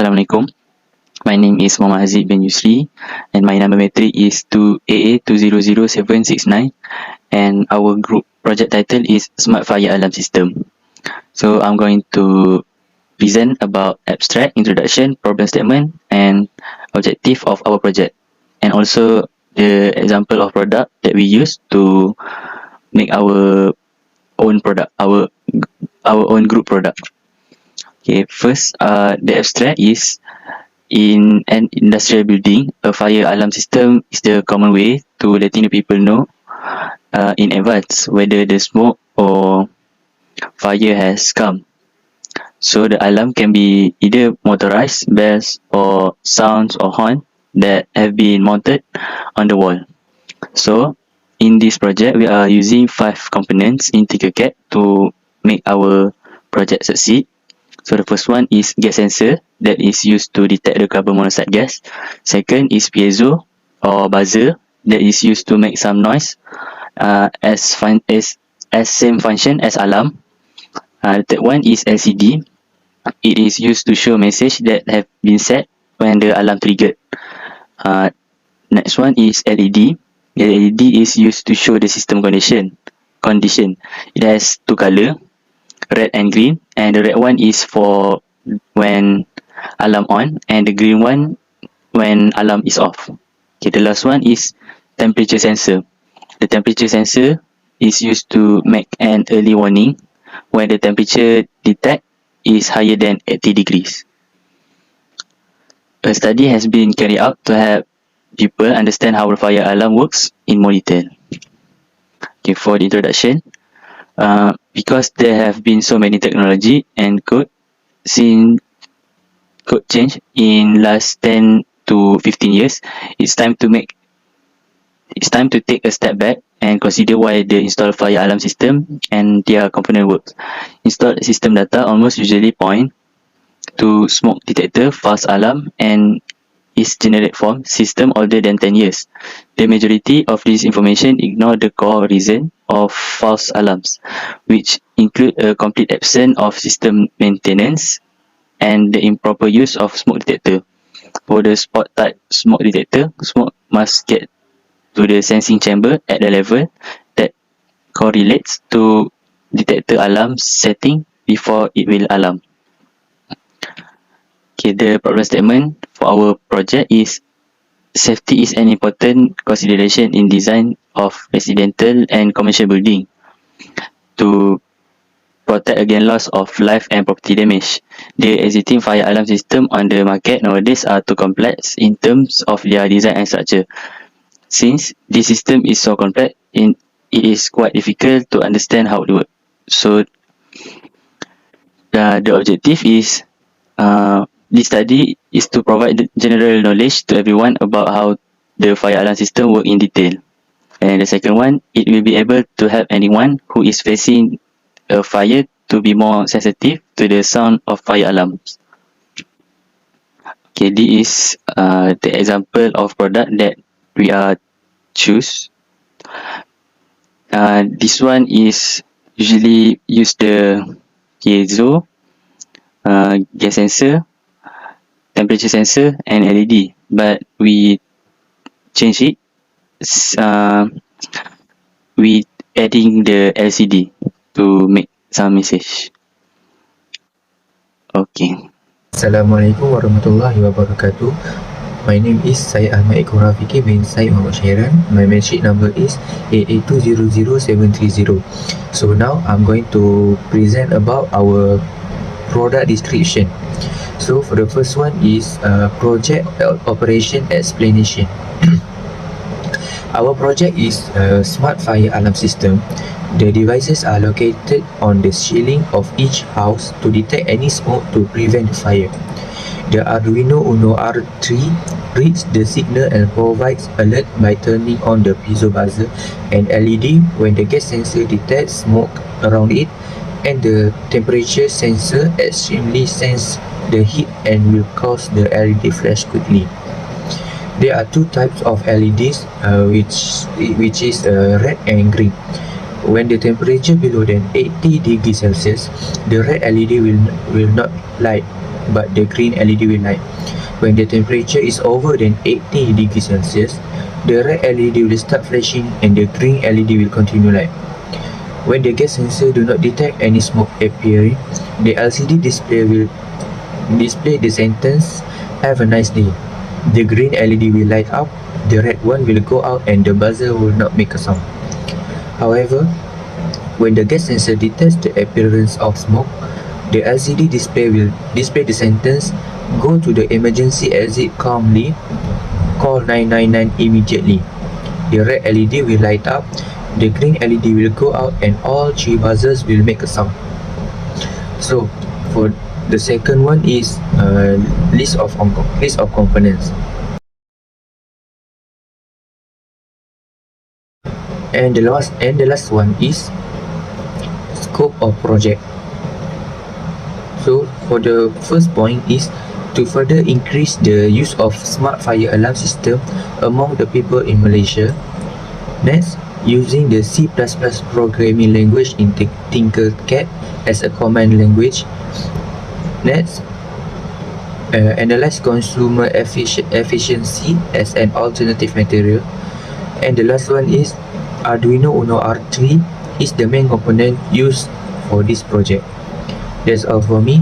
Assalamualaikum. My name is Muhammad Haziq bin Yusri and my number metric is 2AA200769 and our group project title is Smart Fire Alarm System. So I'm going to present about abstract, introduction, problem statement and objective of our project, and also the example of product that we use to make our own product, our own group product. Okay, first, the abstract is in an industrial building, a fire alarm system is the common way to letting the people know in advance whether the smoke or fire has come. So the alarm can be either motorized, bells or sounds or horn that have been mounted on the wall. So in this project, we are using 5 components in Tinkercad to make our project succeed. So the first one is gas sensor that is used to detect the carbon monoxide gas. Second is piezo or buzzer that is used to make some noise as same function as alarm. The third one is LCD. It is used to show message that have been set when the alarm triggered. Next one is LED. The LED is used to show the system condition. It has 2 color, red and green, and the red one is for when alarm on and the green one when alarm is off. Okay, the last one is temperature sensor. The temperature sensor is used to make an early warning when the temperature detect is higher than 80 degrees. A study has been carried out to help people understand how a fire alarm works in more detail. Okay, for the introduction, because there have been so many technology and code change in last 10 to 15 years, it's time to take a step back and consider why the installed fire alarm system and their component works. Installed system data almost usually point to smoke detector, false alarm and is generic form system older than 10 years. The majority of this information ignore the core reason of false alarms, which include a complete absence of system maintenance and the improper use of smoke detector. For the spot type smoke detector, smoke must get to the sensing chamber at the level that correlates to detector alarm setting before it will alarm. Okay, the problem statement for our project is safety is an important consideration in design of residential and commercial building to protect against loss of life and property damage. The existing fire alarm system on the market nowadays are too complex in terms of their design and structure. Since this system is so complex, it is quite difficult to understand how it works. So the objective is this study is to provide the general knowledge to everyone about how the fire alarm system works in detail. And the second one, it will be able to help anyone who is facing a fire to be more sensitive to the sound of fire alarms. Okay, this is the example of product that we are choose. This one is usually use the piezo, gas sensor, temperature sensor and LED, but we change it with adding the LCD to make some message. Okay. Assalamualaikum warahmatullahi wabarakatuh. My name is Syed Ahmad Iqbal Rafiki bin Syed Muhammad Syairan. My membership number is 88200730. So now I'm going to present about our product description. So for the first one is project operation explanation. Our project is a smart fire alarm system. The devices are located on the ceiling of each house to detect any smoke to prevent the fire. The Arduino Uno R3 reads the signal and provides alert by turning on the piezo buzzer and LED when the gas sensor detects smoke around it, and the temperature sensor extremely senses the heat and will cause the LED flash quickly. There are 2 types of LEDs, which is red and green. When the temperature below than 80 degrees Celsius, the red LED will not light but the green LED will light. When the temperature is over than 80 degrees Celsius, the red LED will start flashing and the green LED will continue light. When the gas sensor do not detect any smoke appearing, the LCD display will display the sentence, "Have a nice day." The green LED will light up, the red one will go out and the buzzer will not make a sound. However, when the gas sensor detects the appearance of smoke, the LCD display will display the sentence, "Go to the emergency exit calmly, call 999 immediately." The red LED will light up, the green LED will go out and all three buzzers will make a sound. So for the second one is list of components. And the last one is scope of project. So for the first point is to further increase the use of smart fire alarm system among the people in Malaysia. Next, using the C++ programming language in Tinkercad as a command language. Next, analyze consumer efficiency as an alternative material. And the last one is Arduino Uno R3 is the main component used for this project. That's all for me.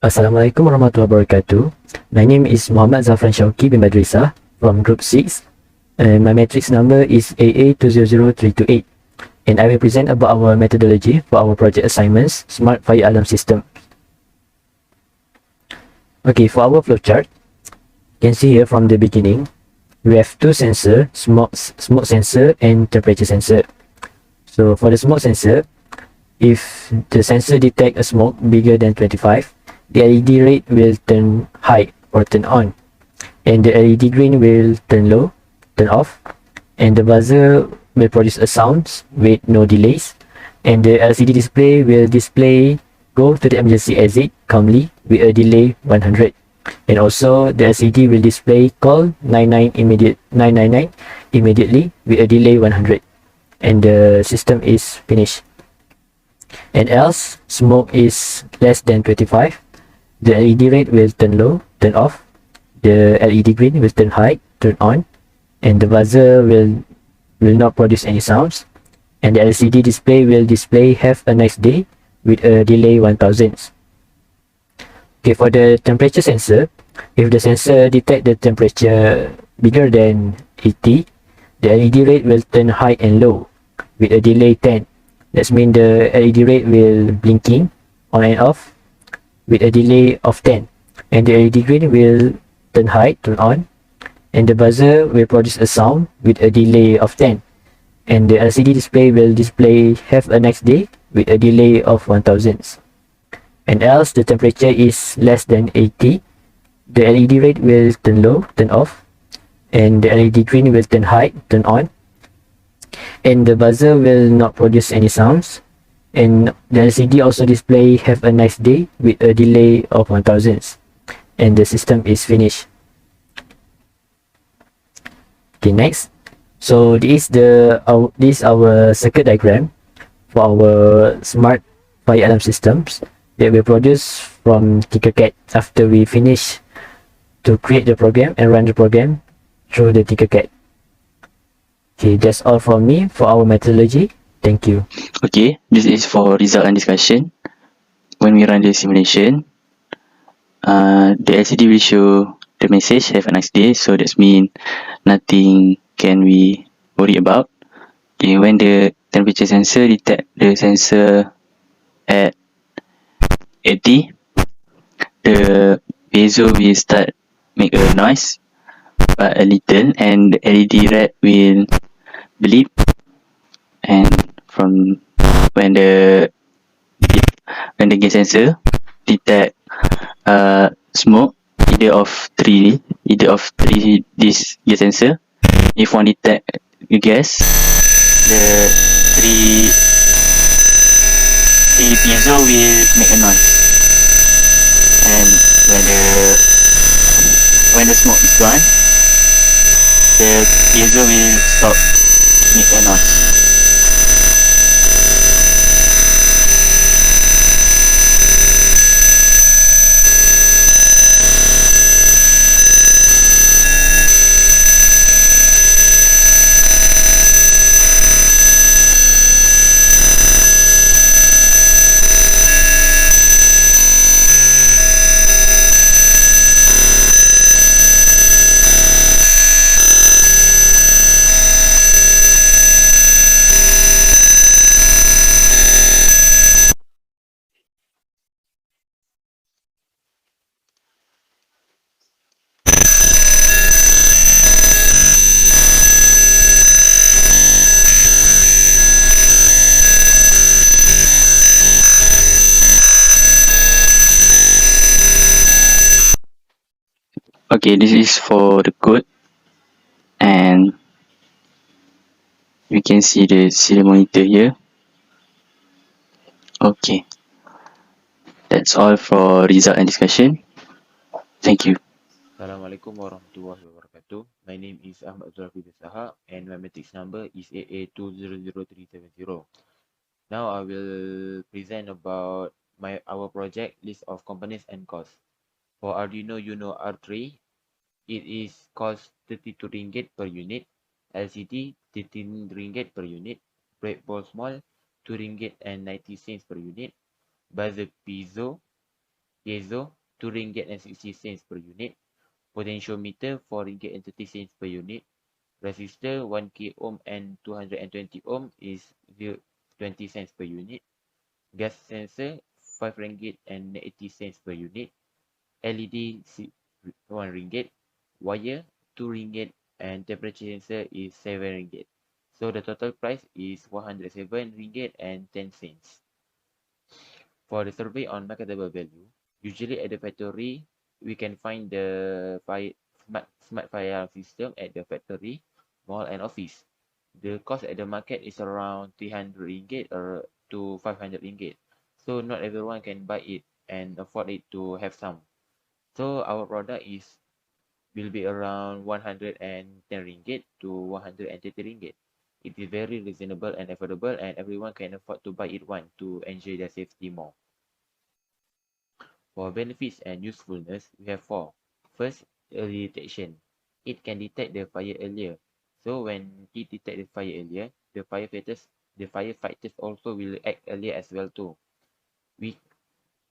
Assalamualaikum warahmatullahi wabarakatuh. My name is Muhammad Zafran Shauki bin Badrisa from Group 6 and my matrix number is AA200328 and I will present about our methodology for our project assignments, Smart Fire Alarm System. Okay, for our flowchart, you can see here from the beginning, we have two sensors, smoke sensor and temperature sensor. So for the smoke sensor, if the sensor detect a smoke bigger than 25, the LED red will turn high or turn on, and the LED green will turn low, turn off, and the buzzer will produce a sound with no delays, and the LCD display will display "Go to the emergency exit calmly" with a delay 100. And also the LCD will display "Call 999 immediately" with a delay 100, and the system is finished. And else smoke is less than 25, the LED red will turn low, turn off, the LED green will turn high, turn on, and the buzzer will not produce any sounds, and the LCD display will display "Have a nice day" with a delay 1000. Okay, for the temperature sensor, if the sensor detect the temperature bigger than 80, the LED red will turn high and low with a delay 10. That means the LED red will blinking on and off with a delay of 10, and the LED green will turn high, turn on, and the buzzer will produce a sound with a delay of 10, and the LCD display will display "Have a nice day" with a delay of 1000. And else the temperature is less than 80, the LED red will turn low, turn off, and the LED green will turn high, turn on, and the buzzer will not produce any sounds, and the LCD also display "Have a nice day" with a delay of 1000, and the system is finished. Okay, next. So this is our circuit diagram for our smart fire alarm systems that we produce from Tinkercad after we finish to create the program and run the program through the Tinkercad. Okay, that's all from me for our methodology. Thank you. Okay, this is for result and discussion. When we run the simulation, the LCD will show the message "Have a nice day," so that means nothing can we worry about. Okay, when the temperature sensor detect the sensor at 80, the piezo will start make a noise, but a little, and the LED red will bleep. And from when the gas sensor detect smoke, either of three this gas sensor, if one detect gas, the three piezo will make a noise, and when the smoke is gone, the piezo will stop make a noise. Okay, this is for the code, and we can see the serial monitor here. Okay, that's all for result and discussion. Thank you. Assalamualaikum warahmatullahi wabarakatuh. My name is Ahmad Zulafi Saha and my matrix number is AA200370. Now I will present about our project list of components and costs. For Arduino Uno R3, it is cost RM32 per unit, LCD RM13 per unit, breadboard small RM2.90 per unit, buzzer piezo RM2.60 per unit, potentiometer RM4.30 per unit, resistor 1k ohm and 220 ohm is 20 cents per unit, gas sensor RM5.80 per unit, LED RM1, wire RM2 and temperature sensor is RM7. So the total price is RM107.10. For the survey on marketable value, usually at the factory, we can find the smart fire alarm system at the factory, mall and office. The cost at the market is around RM300 or to RM500. So not everyone can buy it and afford it to have some. So our product will be around RM110 to RM130. It is very reasonable and affordable, and everyone can afford to buy it one to enjoy their safety more. For benefits and usefulness, we have four. First, early detection. It can detect the fire earlier. So when it detects the fire earlier, the firefighters also will act earlier as well too.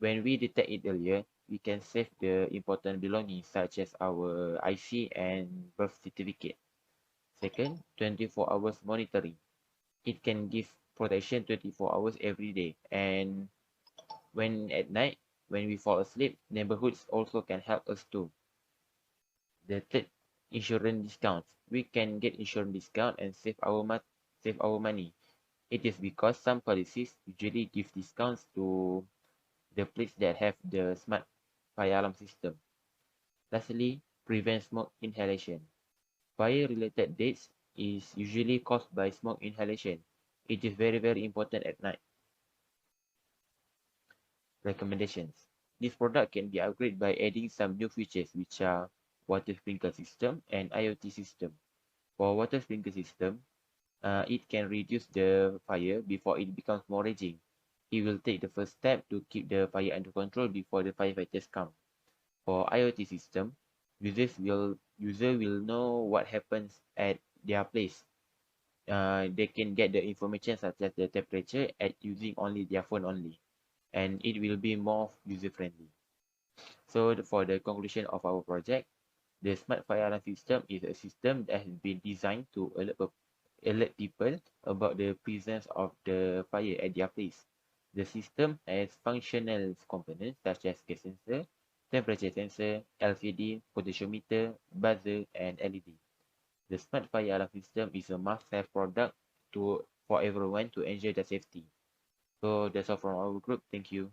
When we detect it earlier, we can save the important belongings such as our IC and birth certificate. Second, 24 hours monitoring. It can give protection 24 hours every day, and when at night, when we fall asleep, neighborhoods also can help us too. The third, insurance discounts. We can get insurance discount and save our money. It is because some policies usually give discounts to the places that have the smart fire alarm system. Lastly, prevent smoke inhalation. Fire-related deaths is usually caused by smoke inhalation. It is very, very important at night. Recommendations. This product can be upgraded by adding some new features which are water sprinkler system and IoT system. For water sprinkler system, it can reduce the fire before it becomes more raging. It will take the first step to keep the fire under control before the firefighters come. For IoT system, user will know what happens at their place. They can get the information such as the temperature at using only their phone only, and it will be more user friendly. So for the conclusion of our project, the smart fire alarm system is a system that has been designed to alert people about the presence of the fire at their place. The system has functional components such as gas sensor, temperature sensor, LCD, potentiometer, buzzer, and LED. The smart fire alarm system is a must-have product for everyone to enjoy their safety. So that's all from our group. Thank you.